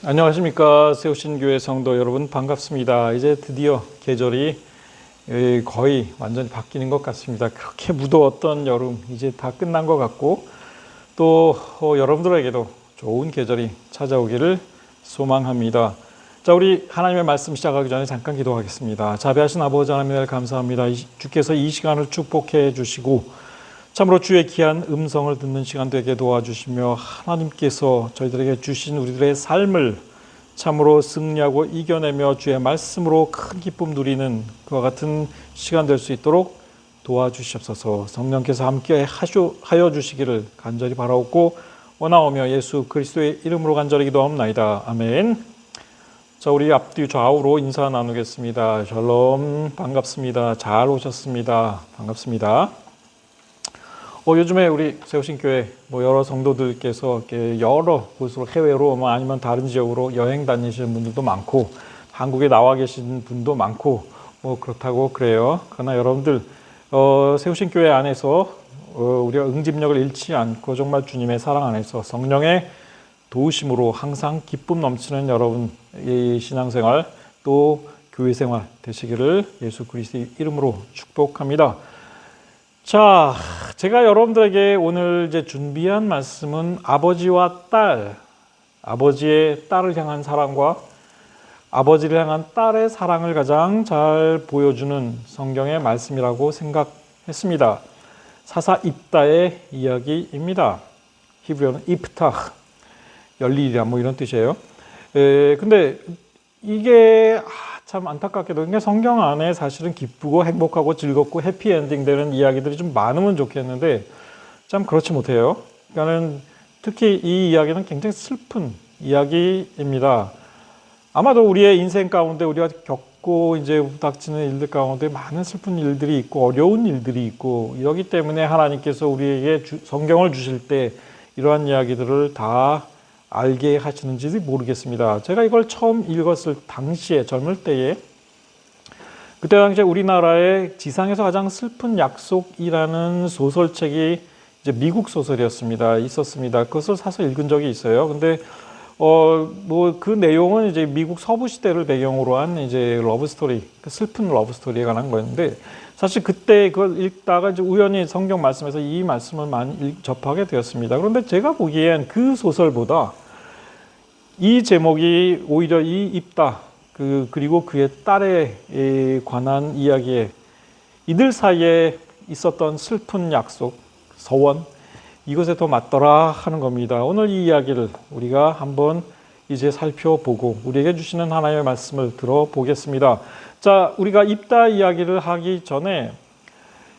안녕하십니까. 세우신 교회 성도 여러분 반갑습니다. 이제 드디어 계절이 거의 완전히 바뀌는 것 같습니다. 그렇게 무더웠던 여름 이제 다 끝난 것 같고 또 여러분들에게도 좋은 계절이 찾아오기를 소망합니다. 자, 우리 하나님의 말씀 시작하기 전에 잠깐 기도하겠습니다. 자비하신 아버지 하나님 감사합니다. 주께서 이 시간을 축복해 주시고 참으로 주의 귀한 음성을 듣는 시간 되게 도와주시며 하나님께서 저희들에게 주신 우리들의 삶을 참으로 승리하고 이겨내며 주의 말씀으로 큰 기쁨 누리는 그와 같은 시간 될 수 있도록 도와주시옵소서. 성령께서 함께 하여 주시기를 간절히 바라옵고 원하오며 예수 그리스도의 이름으로 간절히 기도하옵나이다. 아멘. 자, 우리 앞뒤 좌우로 인사 나누겠습니다. 샬롬, 반갑습니다. 잘 오셨습니다. 반갑습니다. 요즘에 우리 세우신 교회 여러 성도들께서 이렇게 여러 곳으로 해외로 아니면 다른 지역으로 여행 다니시는 분들도 많고 한국에 나와 계신 분도 많고 그렇다고 그래요. 그러나 여러분들 세우신 교회 안에서 우리가 응집력을 잃지 않고 정말 주님의 사랑 안에서 성령의 도우심으로 항상 기쁨 넘치는 여러분의 신앙생활 또 교회생활 되시기를 예수 그리스도의 이름으로 축복합니다. 자, 제가 여러분들에게 오늘 이제 준비한 말씀은 아버지와 딸, 아버지의 딸을 향한 사랑과 아버지를 향한 딸의 사랑을 가장 잘 보여주는 성경의 말씀이라고 생각했습니다. 사사 입다의 이야기입니다. 히브리어는 이프타흐, 열리리라 이런 뜻이에요. 근데 이게 참 안타깝게도 성경 안에 사실은 기쁘고 행복하고 즐겁고 해피엔딩 되는 이야기들이 좀 많으면 좋겠는데 참 그렇지 못해요. 그러니까는 특히 이 이야기는 굉장히 슬픈 이야기입니다. 아마도 우리의 인생 가운데 우리가 겪고 이제 부닥치는 일들 가운데 많은 슬픈 일들이 있고 어려운 일들이 있고 이러기 때문에 하나님께서 우리에게 성경을 주실 때 이러한 이야기들을 다 알게 하시는지 모르겠습니다. 제가 이걸 처음 읽었을 당시에 젊을 때에 그때 당시에 우리나라의 지상에서 가장 슬픈 약속이라는 소설책이 이제 미국 소설이었습니다. 있었습니다. 그것을 사서 읽은 적이 있어요. 근데 그 내용은 이제 미국 서부 시대를 배경으로 한 이제 러브 스토리, 슬픈 러브 스토리에 관한 거였는데 사실 그때 그걸 읽다가 이제 우연히 성경 말씀에서 이 말씀을 많이 접하게 되었습니다. 그런데 제가 보기엔 그 소설보다 이 제목이 오히려 이 입다 그리고 그의 딸에 관한 이야기에 이들 사이에 있었던 슬픈 약속, 서원 이것에 더 맞더라 하는 겁니다. 오늘 이 이야기를 우리가 한번 이제 살펴보고 우리에게 주시는 하나님의 말씀을 들어보겠습니다. 자, 우리가 입다 이야기를 하기 전에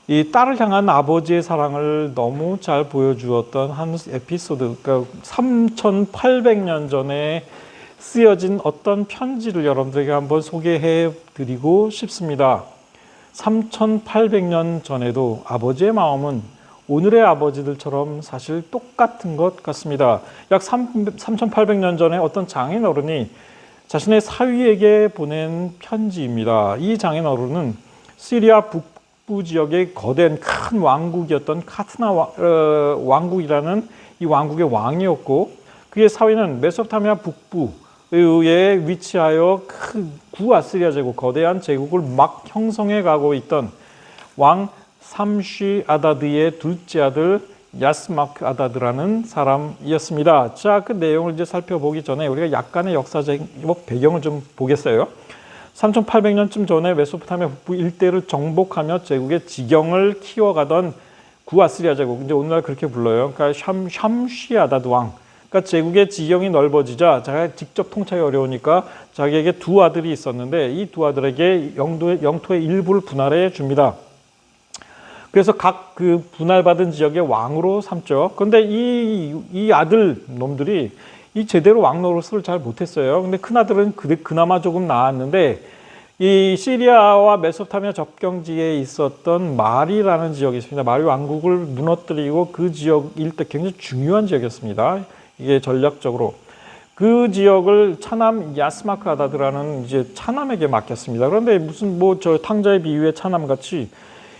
이 딸을 향한 아버지의 사랑을 너무 잘 보여주었던 한 에피소드, 그러니까 3800년 전에 쓰여진 어떤 편지를 여러분들에게 한번 소개해 드리고 싶습니다. 3800년 전에도 아버지의 마음은 오늘의 아버지들처럼 사실 똑같은 것 같습니다. 약 3800년 전에 어떤 장인어른이 자신의 사위에게 보낸 편지입니다. 이 장인어른은 시리아 북부 지역의 거대한 큰 왕국이었던 카트나 왕국이라는 이 왕국의 왕이었고 그의 사위는 메소포타미아 북부에 위치하여 큰 구아시리아 제국, 거대한 제국을 막 형성해 가고 있던 왕 삼시 아다드의 둘째 아들 야스마크 아다드라는 사람이었습니다. 자, 그 내용을 이제 살펴보기 전에 우리가 약간의 역사적 배경을 좀 보겠어요. 3800년쯤 전에 메소포타미아 북부 일대를 정복하며 제국의 지경을 키워가던 구아시리아 제국, 이제 오늘날 그렇게 불러요. 그러니까 샴시 아다드 왕. 그러니까 제국의 지경이 넓어지자 자기가 직접 통치하기 어려우니까 자기에게 두 아들이 있었는데 이 두 아들에게 영토의 일부를 분할해 줍니다. 그래서 각 그 분할받은 지역의 왕으로 삼죠. 그런데 이 아들 놈들이 이 제대로 왕 노릇을 잘 못했어요. 근데 큰 아들은 그나마 조금 나았는데 이 시리아와 메소포타미아 접경지에 있었던 마리라는 지역이 있습니다. 마리 왕국을 무너뜨리고 그 지역 일대 굉장히 중요한 지역이었습니다. 이게 전략적으로 그 지역을 차남 야스마크 아다드라는 이제 차남에게 맡겼습니다. 그런데 무슨 저 탕자의 비유의 차남 같이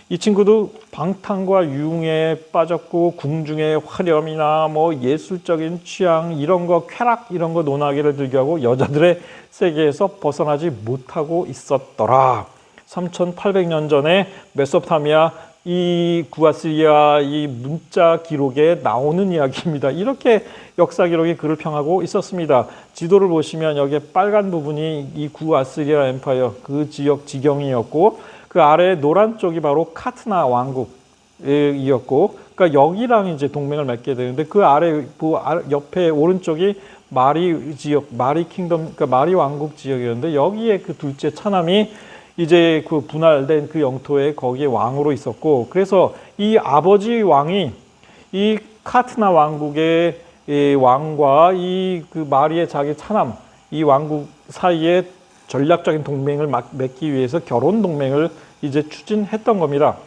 이 친구도 방탕과 유흥에 빠졌고 궁중의 화렴이나 뭐 예술적인 취향 이런 거 쾌락 이런 거 논하기를 즐겨하고 여자들의 세계에서 벗어나지 못하고 있었더라. 3800년 전에 메소포타미아 이 구아시리아 이 문자 기록에 나오는 이야기입니다. 이렇게 역사 기록이 그를 평하고 있었습니다. 지도를 보시면 여기에 빨간 부분이 이 구아시리아 엠파이어 그 지역 지경이었고 그 아래 노란 쪽이 바로 카트나 왕국이었고 그러니까 여기랑 이제 동맹을 맺게 되는데 그 아래 그 옆에 오른쪽이 마리 지역 마리 킹덤 그러니까 마리 왕국 지역이었는데 여기에 그 둘째 차남이 이제 그 분할된 그 영토에 거기에 왕으로 있었고 그래서 이 아버지 왕이 이 카트나 왕국의 왕과 이 그 마리의 자기 차남 이 왕국 사이에 전략적인 동맹을 맺기 위해서 결혼 동맹을 이제 추진했던 겁니다.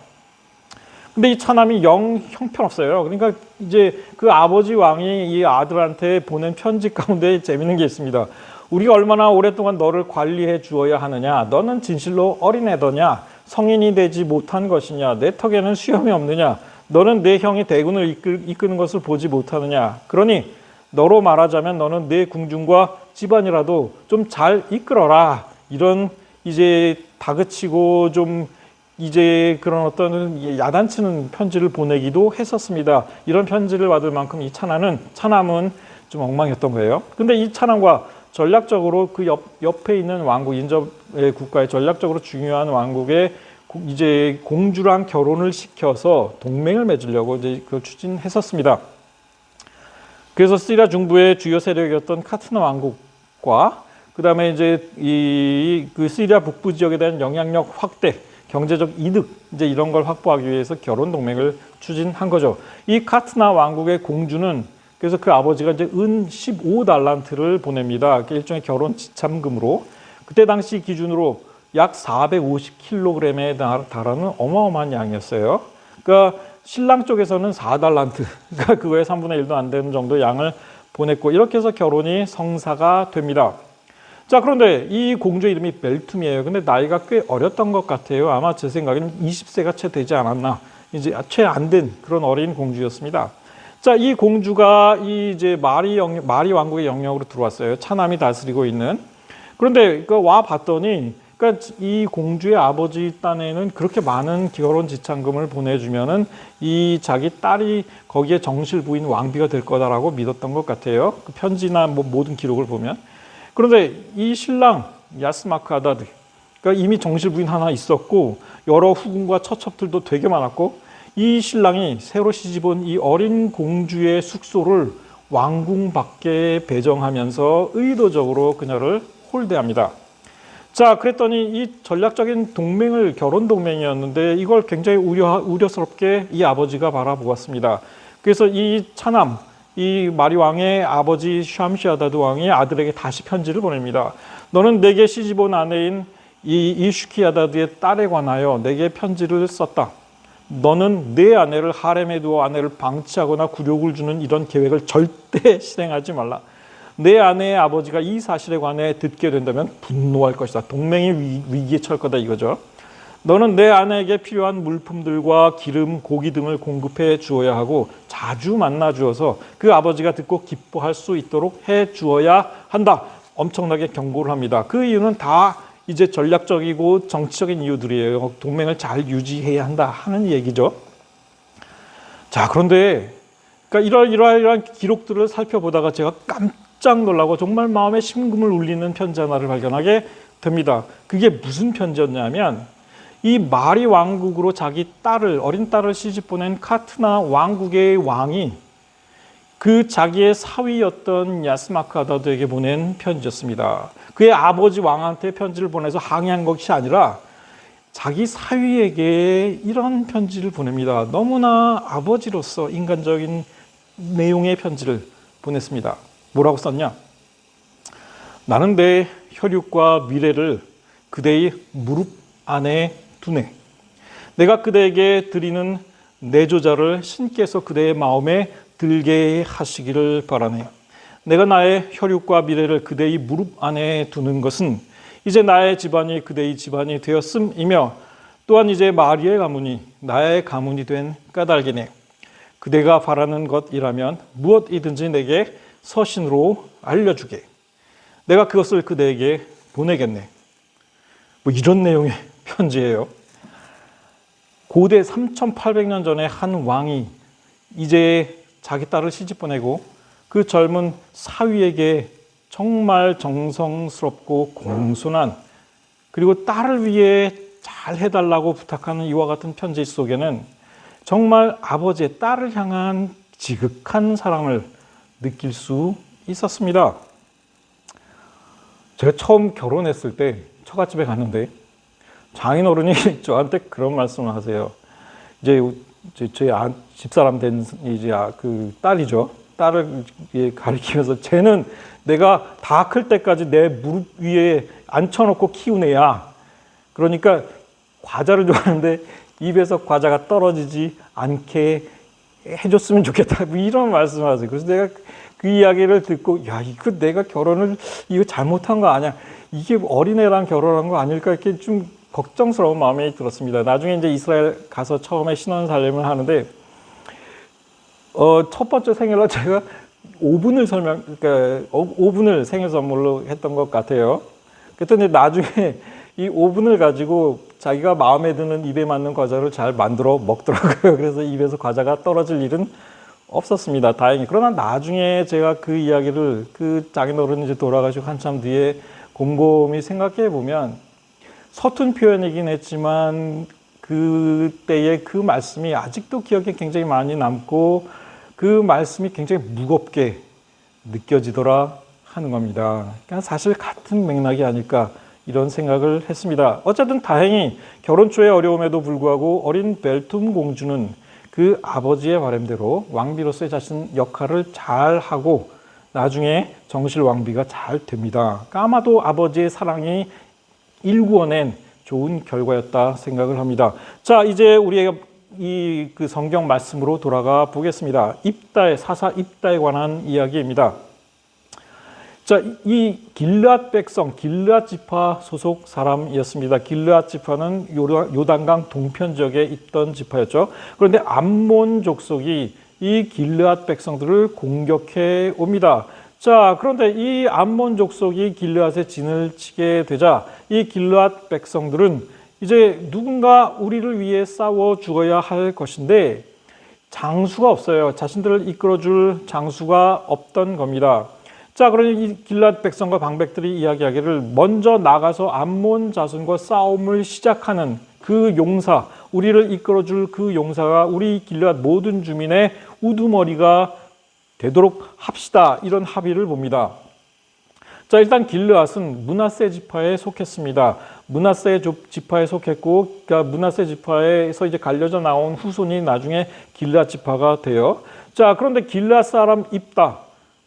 근데 이 차남이 영 형편없어요. 그러니까 이제 그 아버지 왕이 이 아들한테 보낸 편지 가운데 재밌는 게 있습니다. 우리가 얼마나 오랫동안 너를 관리해 주어야 하느냐. 너는 진실로 어린애더냐. 성인이 되지 못한 것이냐. 내 턱에는 수염이 없느냐. 너는 내 형이 대군을 이끄는 것을 보지 못하느냐. 그러니 너로 말하자면 너는 내 궁중과 집안이라도 좀 잘 이끌어라. 이런 이제 다그치고 좀 이제 그런 어떤 야단치는 편지를 보내기도 했었습니다. 이런 편지를 받을 만큼 이 차남은 좀 엉망이었던 거예요. 근데 이 차남과 전략적으로 그 옆에 있는 왕국 인접의 국가의 전략적으로 중요한 왕국에 이제 공주랑 결혼을 시켜서 동맹을 맺으려고 이제 그걸 추진했었습니다. 그래서 시리아 중부의 주요 세력이었던 카트나 왕국과 그다음에 이제 그 시리아 북부 지역에 대한 영향력 확대, 경제적 이득 이제 이런 걸 확보하기 위해서 결혼 동맹을 추진한 거죠. 이 카트나 왕국의 공주는 그래서 그 아버지가 이제 은 15달란트를 보냅니다. 일종의 결혼 지참금으로. 그때 당시 기준으로 약 450kg에 달하는 어마어마한 양이었어요. 그러니까 신랑 쪽에서는 4달란트, 그러니까 그거의 3분의 1도 안 되는 정도 양을 보냈고 이렇게 해서 결혼이 성사가 됩니다. 자, 그런데 이 공주 이름이 멜툼이에요. 근데 나이가 꽤 어렸던 것 같아요. 아마 제 생각에는 20세가 채 되지 않았나. 이제 채 안 된 그런 어린 공주였습니다. 자, 이 공주가 이제 마리 왕국의 영역으로 들어왔어요. 차남이 다스리고 있는. 그런데 와 봤더니, 그러니까 이 공주의 아버지 딴에는 그렇게 많은 결혼 지참금을 보내주면은 이 자기 딸이 거기에 정실 부인 왕비가 될 거다라고 믿었던 것 같아요. 그 편지나 뭐 모든 기록을 보면. 그런데 이 신랑 야스마크 아다드, 그러니까 이미 정실 부인 하나 있었고 여러 후궁과 처첩들도 되게 많았고. 이 신랑이 새로 시집온 이 어린 공주의 숙소를 왕궁 밖에 배정하면서 의도적으로 그녀를 홀대합니다. 자, 그랬더니 이 전략적인 동맹을 결혼 동맹이었는데 이걸 굉장히 우려스럽게 이 아버지가 바라보았습니다. 그래서 이 차남, 이 마리 왕의 아버지 샴시아다드 왕이 아들에게 다시 편지를 보냅니다. 너는 내게 시집온 아내인 이 슈키아다드의 딸에 관하여 내게 편지를 썼다. 너는 내 아내를 하렘에 두어 아내를 방치하거나 굴욕을 주는 이런 계획을 절대 실행하지 말라. 내 아내의 아버지가 이 사실에 관해 듣게 된다면 분노할 것이다. 동맹이 위기에 처할 거다 이거죠. 너는 내 아내에게 필요한 물품들과 기름, 고기 등을 공급해 주어야 하고 자주 만나 주어서 그 아버지가 듣고 기뻐할 수 있도록 해 주어야 한다. 엄청나게 경고를 합니다. 그 이유는 다 이제 전략적이고 정치적인 이유들이에요. 동맹을 잘 유지해야 한다 하는 얘기죠. 자, 그런데 그러니까 이러한 기록들을 살펴보다가 제가 깜짝 놀라고 정말 마음에 심금을 울리는 편지 하나를 발견하게 됩니다. 그게 무슨 편지였냐면 이 마리 왕국으로 자기 어린 딸을 시집 보낸 카트나 왕국의 왕이 그 자기의 사위였던 야스마크 아다드에게 보낸 편지였습니다. 그의 아버지 왕한테 편지를 보내서 항의한 것이 아니라 자기 사위에게 이런 편지를 보냅니다. 너무나 아버지로서 인간적인 내용의 편지를 보냈습니다. 뭐라고 썼냐? 나는 내 혈육과 미래를 그대의 무릎 안에 두네. 내가 그대에게 드리는 내조자를 신께서 그대의 마음에 들게 하시기를 바라네. 내가 나의 혈육과 미래를 그대의 무릎 안에 두는 것은 이제 나의 집안이 그대의 집안이 되었음이며 또한 이제 마리아의 가문이 나의 가문이 된 까닭이네. 그대가 바라는 것이라면 무엇이든지 내게 서신으로 알려주게. 내가 그것을 그대에게 보내겠네. 뭐 이런 내용의 편지예요. 고대 3800년 전에 한 왕이 이제 자기 딸을 시집 보내고 그 젊은 사위에게 정말 정성스럽고 공손한, 그리고 딸을 위해 잘 해달라고 부탁하는 이와 같은 편지 속에는 정말 아버지의 딸을 향한 지극한 사랑을 느낄 수 있었습니다. 제가 처음 결혼했을 때 처갓집에 갔는데 장인어른이 저한테 그런 말씀을 하세요. 이제 저희 집사람 된 이제 그 딸이죠. 딸을 가리키면서 쟤는 내가 다 클 때까지 내 무릎 위에 앉혀놓고 키운 애야. 그러니까 과자를 좋아하는데 입에서 과자가 떨어지지 않게 해줬으면 좋겠다. 뭐 이런 말씀을 하세요. 그래서 내가 그 이야기를 듣고 야, 이거 내가 결혼을 이거 잘못한 거 아니야? 이게 어린애랑 결혼한 거 아닐까? 이렇게 좀 걱정스러운 마음이 들었습니다. 나중에 이제 이스라엘 가서 처음에 신혼살림을 하는데 첫 번째 생일날 제가 그러니까 오븐을 생일 선물로 했던 것 같아요. 그랬더니 나중에 이 오븐을 가지고 자기가 마음에 드는 입에 맞는 과자를 잘 만들어 먹더라고요. 그래서 입에서 과자가 떨어질 일은 없었습니다. 다행히. 그러나 나중에 제가 그 이야기를 그 장인어른이 이제 돌아가시고 한참 뒤에 곰곰이 생각해 보면 서툰 표현이긴 했지만 그때의 그 말씀이 아직도 기억에 굉장히 많이 남고 그 말씀이 굉장히 무겁게 느껴지더라 하는 겁니다. 그러니까 사실 같은 맥락이 아닐까 이런 생각을 했습니다. 어쨌든 다행히 결혼 초의 어려움에도 불구하고 어린 벨툼 공주는 그 아버지의 바람대로 왕비로서의 자신 역할을 잘 하고 나중에 정실 왕비가 잘 됩니다. 그러니까 아마도 아버지의 사랑이 일구어낸 좋은 결과였다 생각을 합니다. 자, 이제 우리가 이 그 성경 말씀으로 돌아가 보겠습니다. 사사 입다에 관한 이야기입니다. 자, 이 길르앗 백성, 길르앗 지파 소속 사람이었습니다. 길르앗 지파는 요단강 동편 지역에 있던 지파였죠. 그런데 암몬 족속이 이 길르앗 백성들을 공격해 옵니다. 자, 그런데 이 암몬 족속이 길르앗에 진을 치게 되자 이 길르앗 백성들은 이제 누군가 우리를 위해 싸워 죽어야 할 것인데 장수가 없어요. 자신들을 이끌어줄 장수가 없던 겁니다. 자, 그러니 이 길르앗 백성과 방백들이 이야기하기를 먼저 나가서 암몬 자손과 싸움을 시작하는 그 용사, 우리를 이끌어줄 그 용사가 우리 길르앗 모든 주민의 우두머리가 되도록 합시다. 이런 합의를 봅니다. 자, 일단 길르앗은 므낫세 지파에 속했습니다. 므낫세 지파에 속했고, 그러니까 므낫세 지파에서 이제 갈려져 나온 후손이 나중에 길르앗 지파가 돼요. 자, 그런데 길르앗 사람 입다,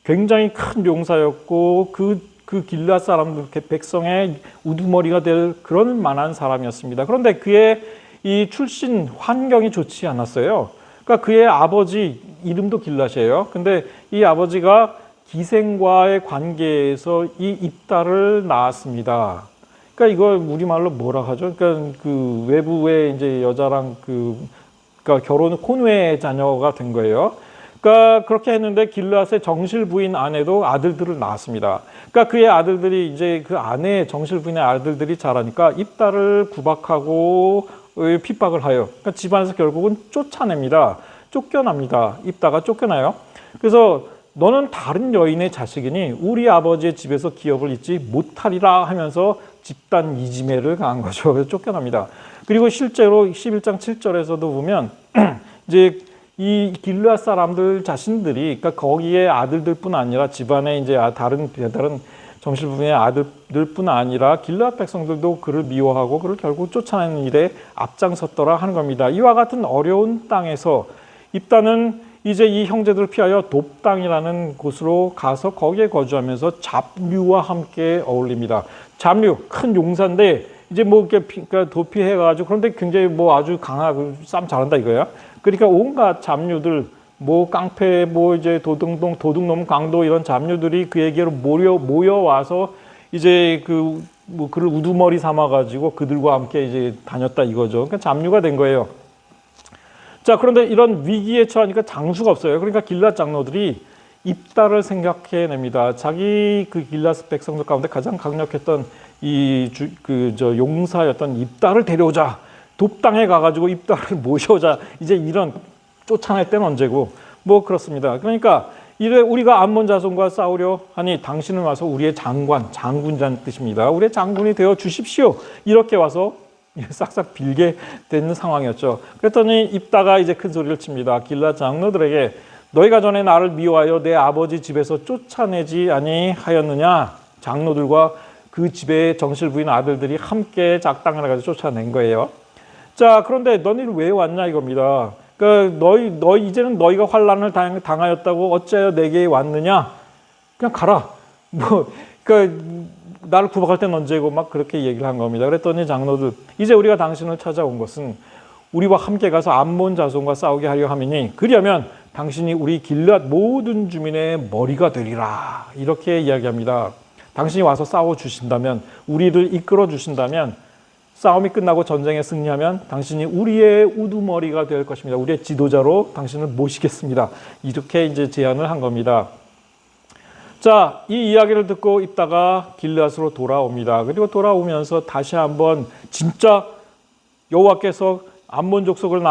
굉장히 큰 용사였고 그 길르앗 사람들 백성의 우두머리가 될 그런 만한 사람이었습니다. 그런데 그의 이 출신 환경이 좋지 않았어요. 그러니까 그의 아버지 이름도 길르앗이에요. 근데 이 아버지가 기생과의 관계에서 이 입다를 낳았습니다. 그러니까 이걸 우리말로 뭐라 하죠? 그러니까 그 외부의 이제 여자랑 그러니까 결혼 혼외 자녀가 된 거예요. 그러니까 그렇게 했는데 길르앗의 정실 부인 아내도 아들들을 낳았습니다. 그러니까 그의 아들들이 이제 그 아내 정실 부인의 아들들이 자라니까 입다를 구박하고 핍박을 하여 그러니까 집안에서 결국은 쫓아냅니다. 쫓겨납니다. 입다가 쫓겨나요. 그래서 너는 다른 여인의 자식이니 우리 아버지의 집에서 기업을 잇지 못하리라 하면서 집단 이지매를 가한 거죠. 그래서 쫓겨납니다. 그리고 실제로 11장 7절에서도 보면 이제 이 길르앗 사람들 자신들이 그러니까 거기에 아들들뿐 아니라 집안에 이제 다른 정실부인의 아들들뿐 아니라 길르앗 백성들도 그를 미워하고 그를 결국 쫓아내는 일에 앞장섰더라 하는 겁니다. 이와 같은 어려운 땅에서 입다는 이제 이 형제들을 피하여 돕당이라는 곳으로 가서 거기에 거주하면서 잡류와 함께 어울립니다. 잡류, 큰 용사인데 이제 뭐 이렇게 그러니까 도피해가지고 그런데 굉장히 뭐 아주 강하고 싸움 잘한다 이거야. 그러니까 온갖 잡류들, 뭐 깡패, 뭐 이제 도둑놈, 강도 이런 잡류들이 그에게로 모여와서 이제 그 뭐 그를 우두머리 삼아가지고 그들과 함께 이제 다녔다 이거죠. 그러니까 잡류가 된 거예요. 자, 그런데 이런 위기에 처하니까 장수가 없어요. 그러니까 길앗 장로들이 입다를 생각해냅니다. 자기 그 길앗 백성들 가운데 가장 강력했던 용사였던 입다를 데려오자. 돕당에 가가지고 입다를 모셔오자. 이제 이런 쫓아낼 때는 언제고 뭐 그렇습니다. 그러니까 이래 우리가 암몬 자손과 싸우려 하니 당신은 와서 우리의 장군이라는 뜻입니다. 우리의 장군이 되어 주십시오. 이렇게 와서 싹싹 빌게 되는 상황이었죠. 그랬더니 입다가 이제 큰 소리를 칩니다. 길앗 장로들에게 너희가 전에 나를 미워하여 내 아버지 집에서 쫓아내지 아니하였느냐. 장로들과 그 집의 정실부인 아들들이 함께 작당을 해가지고 쫓아낸 거예요. 자, 그런데 너희는 왜 왔냐 이겁니다. 그러니까 너희 이제는 너희가 환난을 당하였다고 어찌하여 내게 왔느냐? 그냥 가라. 그러니까 나를 구박할 때는 언제고 막 그렇게 얘기를 한 겁니다. 그랬더니 장로들 이제 우리가 당신을 찾아온 것은 우리와 함께 가서 암몬 자손과 싸우게 하려 함이니 그리하면 당신이 우리 길앗 모든 주민의 머리가 되리라. 이렇게 이야기합니다. 당신이 와서 싸워 주신다면 우리를 이끌어 주신다면 싸움이 끝나고 전쟁에 승리하면 당신이 우리의 우두머리가 될 것입니다. 우리의 지도자로 당신을 모시겠습니다. 이렇게 이제 제안을 한 겁니다. 자, 이 이야기를 듣고 있다가 길앗으로 돌아옵니다. 그리고 돌아오면서 다시 한번 진짜 여호와께서 암몬 족속을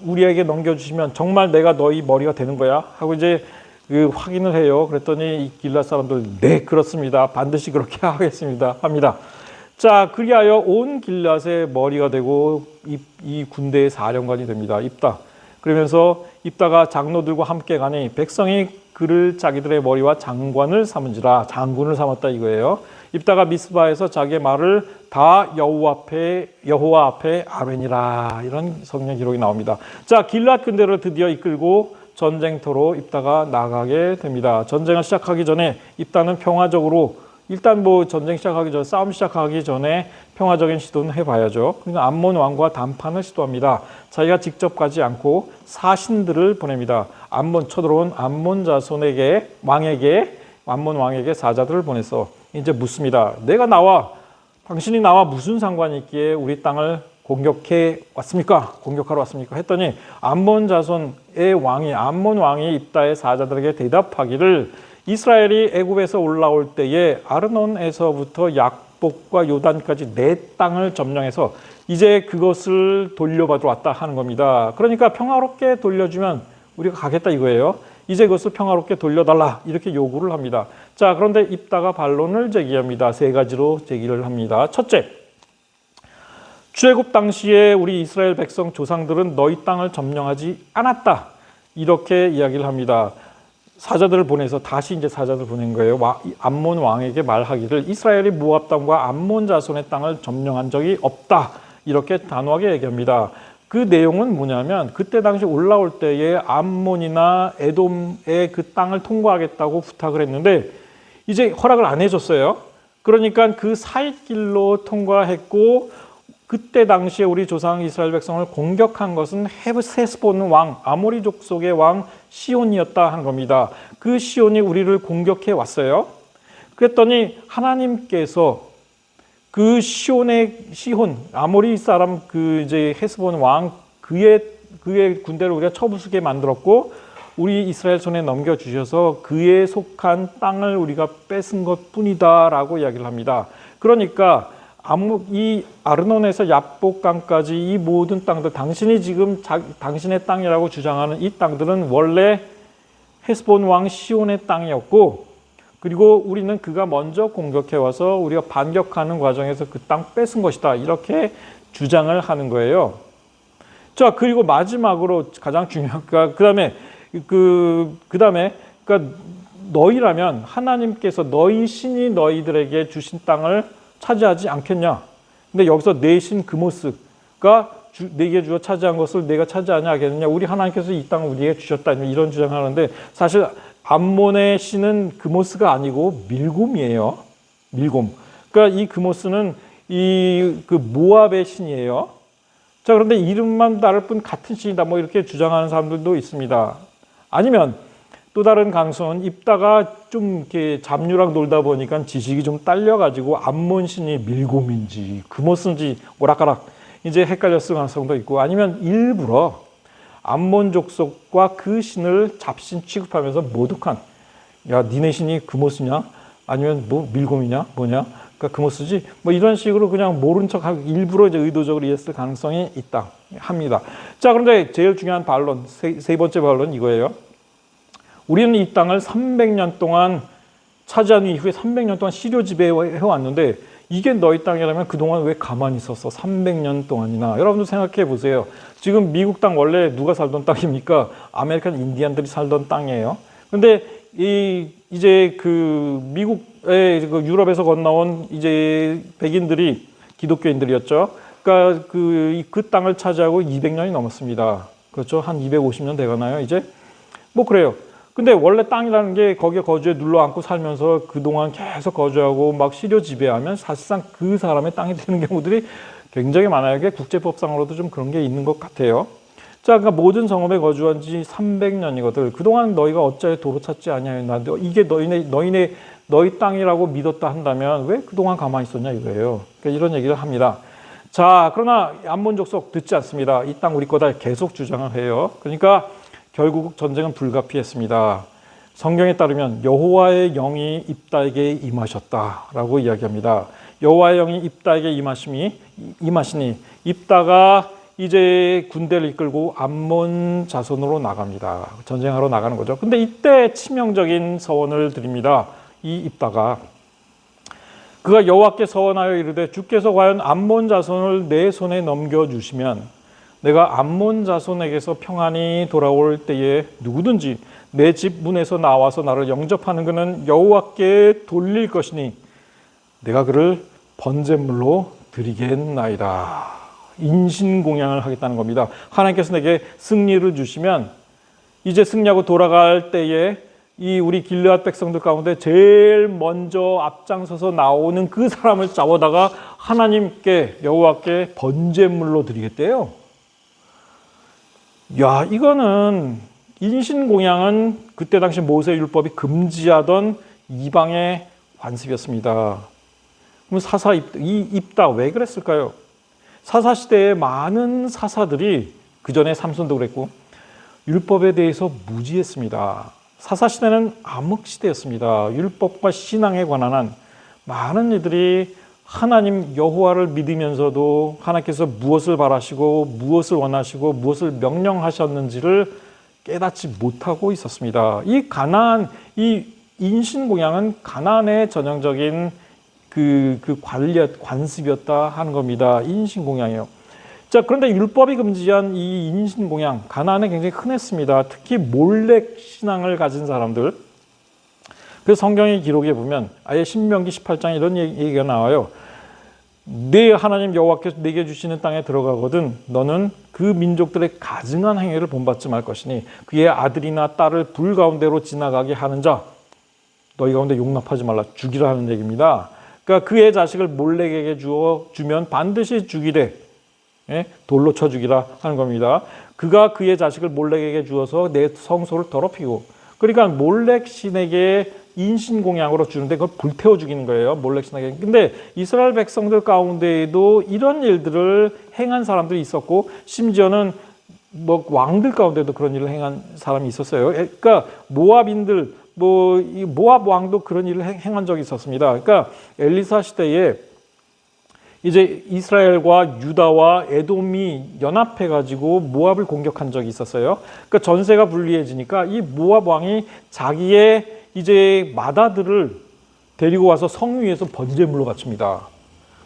우리에게 넘겨주시면 정말 내가 너희 머리가 되는 거야? 하고 이제 확인을 해요. 그랬더니 이 길앗 사람들 네 그렇습니다. 반드시 그렇게 하겠습니다. 합니다. 자, 그리하여 온 길앗의 머리가 되고 이 군대의 사령관이 됩니다. 입다. 그러면서 입다가 장로들과 함께 가니 백성이 그를 자기들의 머리와 장군을 삼았다 이거예요. 입다가 미스바에서 자기의 말을 다 여호와 앞에 아뢰니라. 이런 성경 기록이 나옵니다. 자, 길앗 군대를 드디어 이끌고 전쟁터로 입다가 나가게 됩니다. 전쟁을 시작하기 전에 입다는 평화적으로 일단 전쟁 시작하기 전에 싸움 시작하기 전에 평화적인 시도는 해봐야죠. 그러니까 암몬 왕과談판을 시도합니다. 자기가 직접 가지 않고 사신들을 보냅니다. 쳐들어온 암몬 자손에게 암몬 왕에게 사자들을 보내서 이제 묻습니다. 당신이 나와 무슨 상관이 있기에 우리 땅을 공격하러 왔습니까? 했더니 암몬 자손의 암몬 왕이 입다의 사자들에게 대답하기를 이스라엘이 애굽에서 올라올 때에 아르논에서부터 약복과 요단까지 내 땅을 점령해서 이제 그것을 돌려받으러 왔다 하는 겁니다. 그러니까 평화롭게 돌려주면 우리가 가겠다 이거예요. 이제 그것을 평화롭게 돌려달라 이렇게 요구를 합니다. 자, 그런데 입다가 반론을 제기합니다. 세 가지로 제기를 합니다. 첫째, 출애굽 당시에 우리 이스라엘 백성 조상들은 너희 땅을 점령하지 않았다. 이렇게 이야기를 합니다. 사자들을 보내서 다시 이제 사자들 보낸 거예요. 암몬 왕에게 말하기를 이스라엘이 모압 땅과 암몬 자손의 땅을 점령한 적이 없다. 이렇게 단호하게 얘기합니다. 그 내용은 뭐냐면 그때 당시 올라올 때에 암몬이나 에돔의 그 땅을 통과하겠다고 부탁을 했는데 이제 허락을 안 해줬어요. 그러니까 그 사이길로 통과했고 그때 당시에 우리 조상 이스라엘 백성을 공격한 것은 헤스본 왕, 아모리 족속의 왕 시온이었다 하는 겁니다. 그 시온이 우리를 공격해 왔어요. 그랬더니 하나님께서 그 시혼, 아모리 사람 이제 헤스본 왕 그의 군대를 우리가 처부수게 만들었고 우리 이스라엘 손에 넘겨주셔서 그에 속한 땅을 우리가 뺏은 것뿐이다라고 이야기를 합니다. 그러니까 이 아르논에서 야복강까지 이 모든 땅들 당신이 지금 당신의 땅이라고 주장하는 이 땅들은 원래 헤스본 왕 시온의 땅이었고 그리고 우리는 그가 먼저 공격해 와서 우리가 반격하는 과정에서 그 땅 뺏은 것이다 이렇게 주장을 하는 거예요. 자, 그리고 마지막으로 가장 중요한 그다음에 그러니까 너희라면 하나님께서 너희 신이 너희들에게 주신 땅을 차지하지 않겠냐. 근데 여기서 내 신 그모스가 내게 주어 차지한 것을 내가 차지하냐 하겠느냐. 우리 하나님께서 이 땅을 우리에게 주셨다. 이런 주장을 하는데 사실 암몬의 신은 그모스가 아니고 밀곰이에요. 밀곰. 그러니까 이 그모스는 그 모압의 신이에요. 자, 그런데 이름만 다를 뿐 같은 신이다. 이렇게 주장하는 사람들도 있습니다. 아니면 또 다른 가능성은 입다가 좀 이렇게 잡류랑 놀다 보니까 지식이 좀 딸려가지고 암몬 신이 밀곰인지 그모스인지 오락가락 이제 헷갈렸을 가능성도 있고, 아니면 일부러 암몬 족속과 그 신을 잡신 취급하면서 모독한, 야 니네 신이 그모스냐 아니면 뭐 밀곰이냐 뭐냐 그러니까 그모스지 뭐 이런 식으로 그냥 모른 척하고 일부러 이제 의도적으로 이해했을 가능성이 있다 합니다. 자, 그런데 제일 중요한 반론, 세 번째 반론 이거예요. 우리는 이 땅을 300년 동안 차지한 이후에 300년 동안 시료 지배해왔는데 이게 너희 땅이라면 그동안 왜 가만히 있었어? 300년 동안이나. 여러분들 생각해 보세요. 지금 미국 땅 원래 누가 살던 땅입니까? 아메리칸 인디안들이 살던 땅이에요. 근데 이제 그 미국의 그 유럽에서 건너온 이제 백인들이 기독교인들이었죠. 그러니까 그 땅을 차지하고 200년이 넘었습니다. 그렇죠? 한 250년 돼가나요, 이제? 뭐 그래요. 근데 원래 땅이라는 게 거기에 거주해 눌러앉고 살면서 그동안 계속 거주하고 막 시료 지배하면 사실상 그 사람의 땅이 되는 경우들이 굉장히 많아요. 이게 국제법상으로도 좀 그런 게 있는 것 같아요. 자, 그러니까 모든 성읍에 거주한 지 300년이거든. 그동안 너희가 어찌하여 도로 찾지 아니하였나. 이게 너희 땅이라고 믿었다 한다면 왜 그동안 가만히 있었냐 이거예요. 그러니까 이런 얘기를 합니다. 자, 그러나 암몬 족속 듣지 않습니다. 이 땅 우리 거다 계속 주장을 해요. 그러니까 결국 전쟁은 불가피했습니다. 성경에 따르면 여호와의 영이 입다에게 임하셨다라고 이야기합니다. 여호와의 영이 입다에게 임하시니 입다가 이제 군대를 이끌고 암몬 자손으로 나갑니다. 전쟁하러 나가는 거죠. 근데 이때 치명적인 서원을 드립니다. 이 입다가 그가 여호와께 서원하여 이르되 주께서 과연 암몬 자손을 내 손에 넘겨주시면 내가 암몬 자손에게서 평안히 돌아올 때에 누구든지 내 집 문에서 나와서 나를 영접하는 그는 여호와께 돌릴 것이니 내가 그를 번제물로 드리겠나이다. 인신공양을 하겠다는 겁니다. 하나님께서 내게 승리를 주시면 이제 승리하고 돌아갈 때에 이 우리 길르앗 백성들 가운데 제일 먼저 앞장서서 나오는 그 사람을 잡아다가 하나님께 여호와께 번제물로 드리겠대요. 야, 이거는 인신공양은 그때 당시 모세 율법이 금지하던 이방의 관습이었습니다. 그럼 입다 왜 그랬을까요? 사사 시대에 많은 사사들이 그 전에 삼손도 그랬고 율법에 대해서 무지했습니다. 사사 시대는 암흑 시대였습니다. 율법과 신앙에 관한 한 많은 이들이 하나님 여호와를 믿으면서도 하나님께서 무엇을 바라시고 무엇을 원하시고 무엇을 명령하셨는지를 깨닫지 못하고 있었습니다. 이 가나안, 이 인신공양은 가나안의 전형적인 그 관습이었다 하는 겁니다. 인신공양이요. 자, 그런데 율법이 금지한 이 인신공양, 가나안에 굉장히 흔했습니다. 특히 몰렉 신앙을 가진 사람들. 그래서 성경의 기록에 보면 아예 신명기 18장에 이런 얘기가 나와요. 내 하나님 여호와께서 내게 주시는 땅에 들어가거든 너는 그 민족들의 가증한 행위를 본받지 말 것이니 그의 아들이나 딸을 불 가운데로 지나가게 하는 자 너희 가운데 용납하지 말라. 죽이라 하는 얘기입니다. 그러니까 그의 자식을 몰렉에게 주면 반드시 죽이되 돌로 쳐 죽이라 하는 겁니다. 그가 그의 자식을 몰렉에게 주어서 내 성소를 더럽히고, 그러니까 몰렉 신에게 인신공양으로 주는데 그걸 불태워 죽이는 거예요. 몰렉 신에게. 근데 이스라엘 백성들 가운데에도 이런 일들을 행한 사람들이 있었고, 심지어는 뭐 왕들 가운데도 그런 일을 행한 사람이 있었어요. 그러니까 모압인들, 이 모압 왕도 그런 일을 행한 적이 있었습니다. 그러니까 엘리사 시대에 이제 이스라엘과 유다와 에돔이 연합해 가지고 모압을 공격한 적이 있었어요. 그러니까 전세가 불리해지니까 이 모압 왕이 자기의 이제 맏아들을 데리고 와서 성 위에서 번제물로 바칩니다.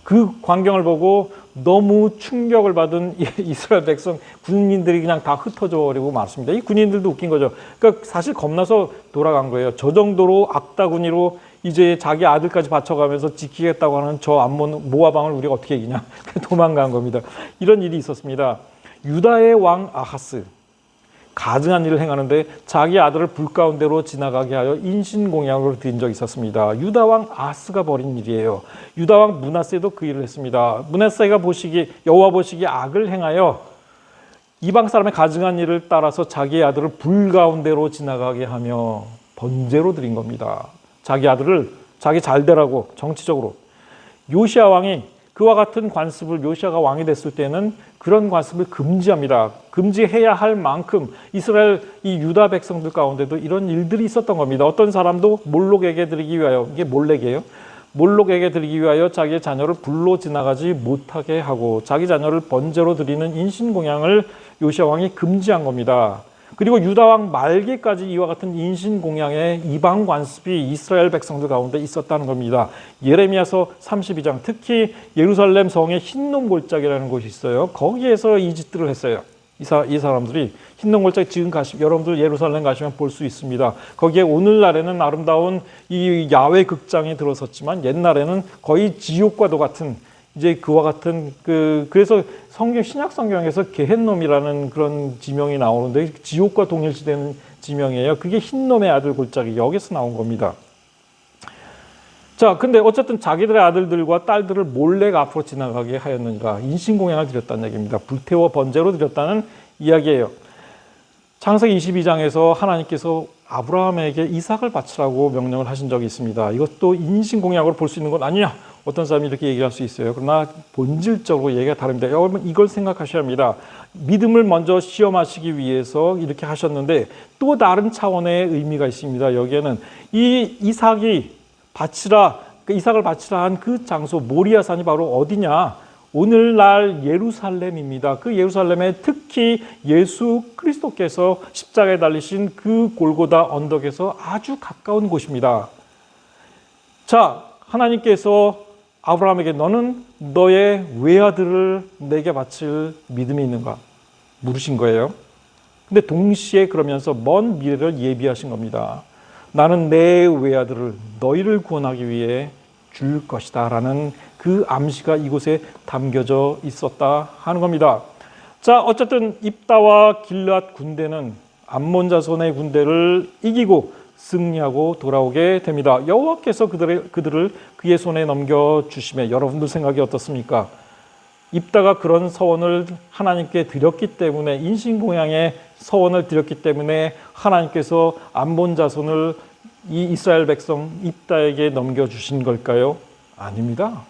그 광경을 보고 너무 충격을 받은 이스라엘 백성 군인들이 그냥 다 흩어져 버리고 말습니다. 이 군인들도 웃긴 거죠. 그러니까 사실 겁나서 돌아간 거예요. 저 정도로 악다구니로 이제 자기 아들까지 바쳐가면서 지키겠다고 하는 저 암몬 모압 왕을 우리가 어떻게 이기냐. 도망간 겁니다. 이런 일이 있었습니다. 유다의 왕 아하스, 가증한 일을 행하는데 자기 아들을 불 가운데로 지나가게 하여 인신공양으로 드린 적이 있었습니다. 유다 왕 아하스가 벌인 일이에요. 유다 왕 므낫세도 그 일을 했습니다. 므낫세가 여호와 보시기에 악을 행하여 이방 사람의 가증한 일을 따라서 자기의 아들을 불 가운데로 지나가게 하며 번제로 드린 겁니다. 자기 아들을 자기 잘 되라고 정치적으로. 요시야 왕이 그와 같은 관습을 요시야가 왕이 됐을 때는 그런 관습을 금지합니다. 금지해야 할 만큼 이스라엘 이 유다 백성들 가운데도 이런 일들이 있었던 겁니다. 어떤 사람도 몰록에게 드리기 위하여, 이게 몰렉이에요. 몰록에게 드리기 위하여 자기의 자녀를 불로 지나가지 못하게 하고 자기 자녀를 번제로 드리는 인신공양을 요시야 왕이 금지한 겁니다. 그리고 유다 왕 말기까지 이와 같은 인신공양의 이방 관습이 이스라엘 백성들 가운데 있었다는 겁니다. 예레미야서 32장, 특히 예루살렘 성에 흰놈 골짜기라는 곳이 있어요. 거기에서 이 짓들을 했어요. 이 사람들이 흰놈 골짜기, 지금 여러분들 예루살렘 가시면 볼 수 있습니다. 거기에 오늘날에는 아름다운 이 야외 극장이 들어섰지만 옛날에는 거의 지옥과도 같은, 이제 그와 같은 그래서 신약 성경에서 게헨놈이라는 그런 지명이 나오는데 지옥과 동일시되는 지명이에요. 그게 흰놈의 아들 골짜기, 여기서 나온 겁니다. 자, 근데 어쨌든 자기들의 아들들과 딸들을 몰래 앞으로 지나가게 하였는가, 인신공양을 드렸다는 얘기입니다. 불태워 번제로 드렸다는 이야기예요. 창세기 22장에서 하나님께서 아브라함에게 이삭을 바치라고 명령을 하신 적이 있습니다. 이것도 인신공양으로 볼 수 있는 건 아니냐, 어떤 사람이 이렇게 얘기할 수 있어요. 그러나 본질적으로 얘기가 다릅니다. 여러분 이걸 생각하셔야 합니다. 믿음을 먼저 시험하시기 위해서 이렇게 하셨는데 또 다른 차원의 의미가 있습니다. 여기에는 이 이삭을 바치라 한 그 장소 모리아산이 바로 어디냐? 오늘날 예루살렘입니다. 그 예루살렘에 특히 예수 그리스도께서 십자가에 달리신 그 골고다 언덕에서 아주 가까운 곳입니다. 자, 하나님께서 아브라함에게 너는 너의 외아들을 내게 바칠 믿음이 있는가? 물으신 거예요. 근데 동시에 그러면서 먼 미래를 예비하신 겁니다. 나는 내 외아들을 너희를 구원하기 위해 줄 것이다 라는 그 암시가 이곳에 담겨져 있었다 하는 겁니다. 자, 어쨌든 입다와 길앗 군대는 암몬 자손의 군대를 이기고 승리하고 돌아오게 됩니다. 여호와께서 그들을 그의 손에 넘겨주심에 여러분들 생각이 어떻습니까? 입다가 그런 서원을 하나님께 드렸기 때문에, 인신공양의 서원을 드렸기 때문에 하나님께서 암몬 자손을 이 이스라엘 백성 입다에게 넘겨주신 걸까요? 아닙니다.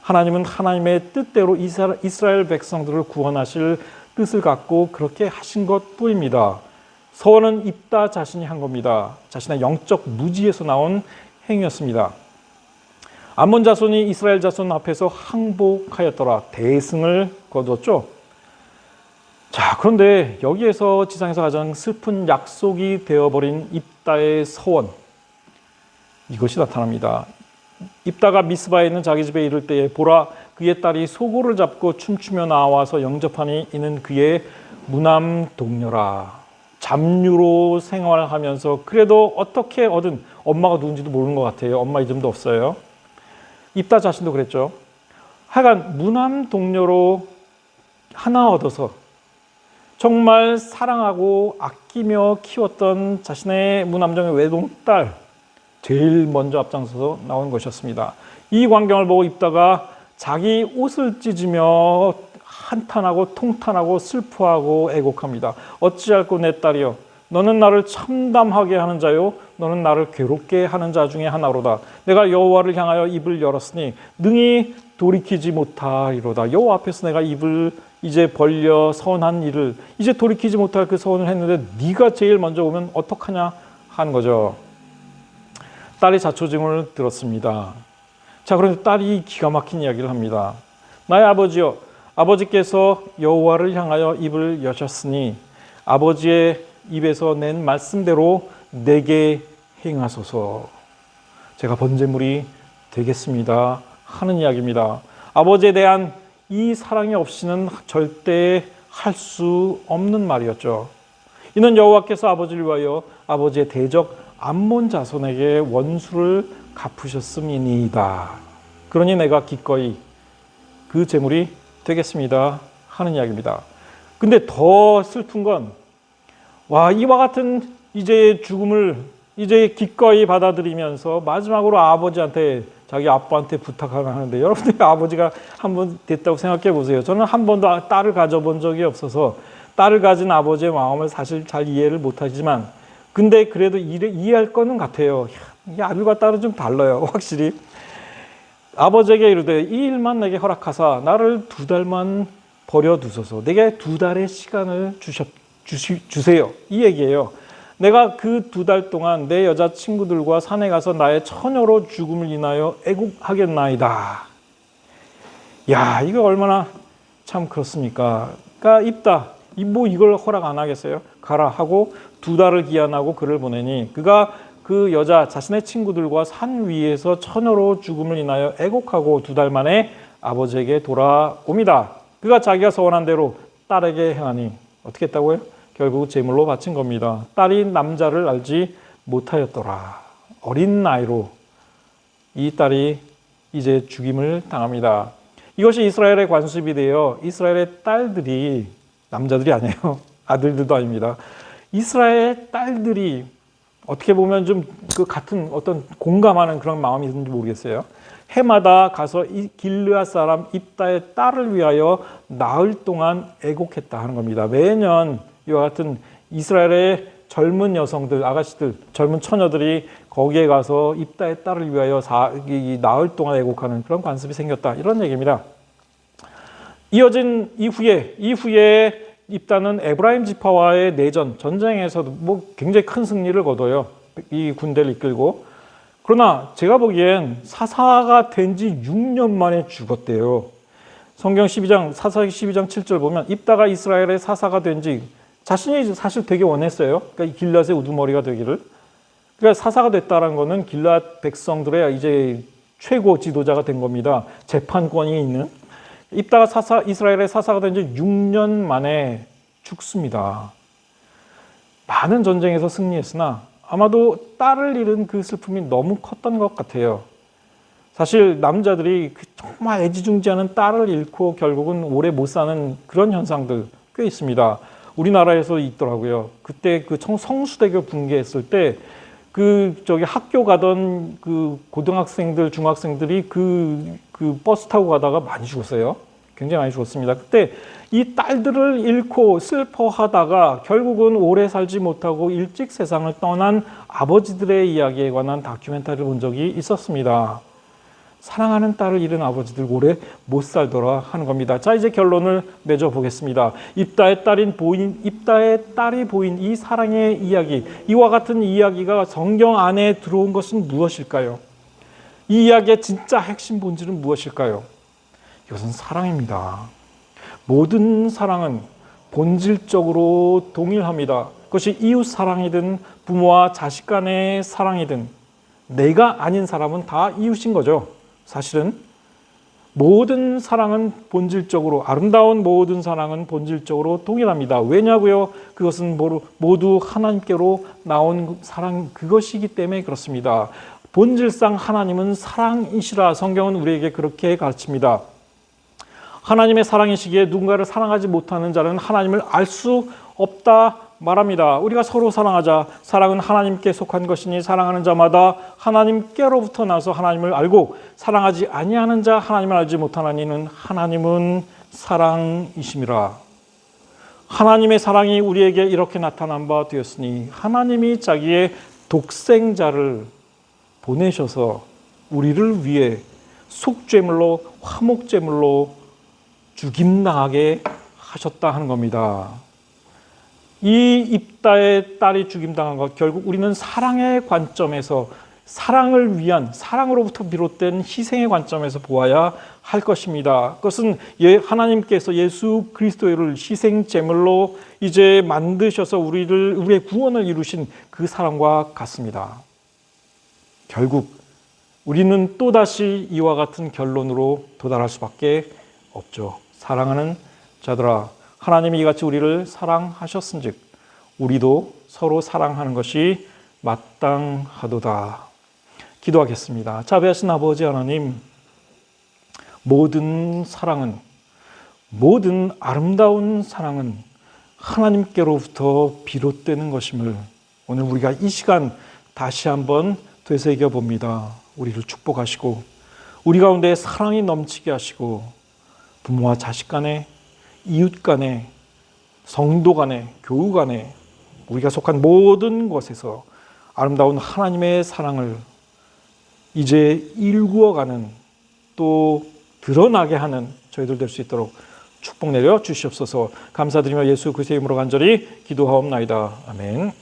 하나님은 하나님의 뜻대로 이스라엘 백성들을 구원하실 뜻을 갖고 그렇게 하신 것뿐입니다. 서원은 입다 자신이 한 겁니다. 자신의 영적 무지에서 나온 행위였습니다. 암몬 자손이 이스라엘 자손 앞에서 항복하였더라. 대승을 거뒀죠. 자, 그런데 여기에서 지상에서 가장 슬픈 약속이 되어버린 입다의 서원, 이것이 나타납니다. 입다가 미스바에 있는 자기 집에 이를 때에 보라, 그의 딸이 소고를 잡고 춤추며 나와서 영접하니 이는 그의 무남 동료라. 잡류로 생활하면서 그래도 어떻게 얻은, 엄마가 누군지도 모르는 것 같아요. 엄마 이름도 없어요. 입다 자신도 그랬죠. 하여간 무남 동료로 하나 얻어서 정말 사랑하고 아끼며 키웠던 자신의 무남정의 외동딸, 제일 먼저 앞장서서 나온 것이었습니다. 이 광경을 보고 입다가 자기 옷을 찢으며 한탄하고 통탄하고 슬퍼하고 애곡합니다. 어찌할꼬 내 딸이여, 너는 나를 참담하게 하는 자요, 너는 나를 괴롭게 하는 자 중에 하나로다. 내가 여호와를 향하여 입을 열었으니 능히 돌이키지 못하리로다. 여호와 앞에서 내가 입을 이제 벌려 서원한 일을 이제 돌이키지 못할 그 서원을 했는데 네가 제일 먼저 오면 어떡하냐 하는 거죠. 딸의 자초지종을 들었습니다. 자, 그런데 딸이 기가 막힌 이야기를 합니다. 나의 아버지여, 아버지께서 여호와를 향하여 입을 여셨으니 아버지의 입에서 낸 말씀대로 내게 행하소서. 제가 번제물이 되겠습니다 하는 이야기입니다. 아버지에 대한 이 사랑이 없이는 절대 할 수 없는 말이었죠. 이는 여호와께서 아버지를 위하여 아버지의 대적 암몬 자손에게 원수를 갚으셨음이니이다. 그러니 내가 기꺼이 그 제물이 되겠습니다 하는 이야기입니다. 근데 더 슬픈 건, 이와 같은 이제 죽음을 이제 기꺼이 받아들이면서 마지막으로 아버지한테, 자기 아빠한테 부탁하는데, 여러분들 아버지가 한 번 됐다고 생각해 보세요. 저는 한 번도 딸을 가져본 적이 없어서 딸을 가진 아버지의 마음을 사실 잘 이해를 못하지만 근데 그래도 이해할 거는 같아요. 이 아들과 딸은 좀 달라요. 확실히. 아버지에게 이르되 이 일만 내게 허락하사 나를 2달만 버려두소서. 내게 2달의 시간을 주세요. 이 얘기예요. 내가 그 2달 동안 내 여자친구들과 산에 가서 나의 처녀로 죽음을 인하여 애국하겠나이다. 야, 이거 얼마나 참 그렇습니까? 그러니까 입다. 뭐 이걸 허락 안 하겠어요? 가라 하고 2달을 기한하고 그를 보내니 그가 그 여자 자신의 친구들과 산 위에서 처녀로 죽음을 인하여 애곡하고 2달 만에 아버지에게 돌아옵니다. 그가 자기가 서원한 대로 딸에게 행하니 어떻게 했다고요? 결국 제물로 바친 겁니다. 딸이 남자를 알지 못하였더라. 어린 나이로 이 딸이 이제 죽임을 당합니다. 이것이 이스라엘의 관습이 되어 이스라엘의 딸들이 남자들이 아니에요. 아들들도 아닙니다. 이스라엘의 딸들이 어떻게 보면 좀 그 같은 어떤 공감하는 그런 마음이 있는지 모르겠어요. 해마다 가서 이 길르앗 사람 입다의 딸을 위하여 나흘 동안 애곡했다 하는 겁니다. 매년 이와 같은 이스라엘의 젊은 여성들, 아가씨들, 젊은 처녀들이 거기에 가서 입다의 딸을 위하여 나흘 동안 애곡하는 그런 관습이 생겼다. 이런 얘기입니다. 이어진 이후에 입다는 에브라임 지파와의 내전, 전쟁에서도 뭐 굉장히 큰 승리를 거둬요. 이 군대를 이끌고. 그러나 제가 보기엔 사사가 된 지 6년 만에 죽었대요. 성경 12장, 사사기 12장 7절 보면 입다가 이스라엘의 사사가 된 지 자신이 사실 되게 원했어요. 그러니까 이 길앗의 우두머리가 되기를. 그러니까 사사가 됐다는 거는 길앗 백성들의 이제 최고 지도자가 된 겁니다. 재판권이 있는. 입다가 이스라엘의 사사가 된 지 6년 만에 죽습니다. 많은 전쟁에서 승리했으나 아마도 딸을 잃은 그 슬픔이 너무 컸던 것 같아요. 사실 남자들이 정말 애지중지하는 딸을 잃고 결국은 오래 못 사는 그런 현상들 꽤 있습니다. 우리나라에서 있더라고요. 그때 그 성수대교 붕괴했을 때 학교 가던 그 고등학생들, 중학생들이 그 버스 타고 가다가 많이 죽었어요. 굉장히 많이 죽었습니다. 그때 이 딸들을 잃고 슬퍼하다가 결국은 오래 살지 못하고 일찍 세상을 떠난 아버지들의 이야기에 관한 다큐멘터리를 본 적이 있었습니다. 사랑하는 딸을 잃은 아버지들 오래 못 살더라 하는 겁니다. 자, 이제 결론을 맺어 보겠습니다. 입다의 딸이 보인 이 사랑의 이야기, 이와 같은 이야기가 성경 안에 들어온 것은 무엇일까요? 이 이야기의 진짜 핵심 본질은 무엇일까요? 이것은 사랑입니다. 모든 사랑은 본질적으로 동일합니다. 그것이 이웃 사랑이든 부모와 자식 간의 사랑이든 내가 아닌 사람은 다 이웃인 거죠. 사실은 모든 사랑은 본질적으로, 아름다운 모든 사랑은 본질적으로 동일합니다. 왜냐고요? 그것은 모두 하나님께로 나온 사랑, 그것이기 때문에 그렇습니다. 본질상 하나님은 사랑이시라 성경은 우리에게 그렇게 가르칩니다. 하나님의 사랑이시기에 누군가를 사랑하지 못하는 자는 하나님을 알 수 없다 말합니다. 우리가 서로 사랑하자. 사랑은 하나님께 속한 것이니 사랑하는 자마다 하나님께로부터 나서 하나님을 알고 사랑하지 아니하는 자 하나님을 알지 못하나니는 하나님은 사랑이심이라. 하나님의 사랑이 우리에게 이렇게 나타난 바 되었으니 하나님이 자기의 독생자를 보내셔서 우리를 위해 속죄물로 화목제물로 죽임당하게 하셨다 하는 겁니다. 이 입다의 딸이 죽임당한 것, 결국 우리는 사랑의 관점에서 사랑을 위한, 사랑으로부터 비롯된 희생의 관점에서 보아야 할 것입니다. 그것은 하나님께서 예수 그리스도를 희생제물로 이제 만드셔서 우리의 구원을 이루신 그 사랑과 같습니다. 결국 우리는 또다시 이와 같은 결론으로 도달할 수밖에 없죠. 사랑하는 자들아, 하나님이 이같이 우리를 사랑하셨은즉 우리도 서로 사랑하는 것이 마땅하도다. 기도하겠습니다. 자비하신 아버지 하나님, 모든 사랑은, 모든 아름다운 사랑은 하나님께로부터 비롯되는 것임을 오늘 우리가 이 시간 다시 한번 되새겨 봅니다. 우리를 축복하시고 우리 가운데 사랑이 넘치게 하시고 부모와 자식 간에, 이웃 간에, 성도 간에, 교우 간에, 우리가 속한 모든 곳에서 아름다운 하나님의 사랑을 이제 일구어가는, 또 드러나게 하는 저희들 될 수 있도록 축복 내려 주시옵소서. 감사드리며 예수 그리스도의 이름으로 간절히 기도하옵나이다. 아멘.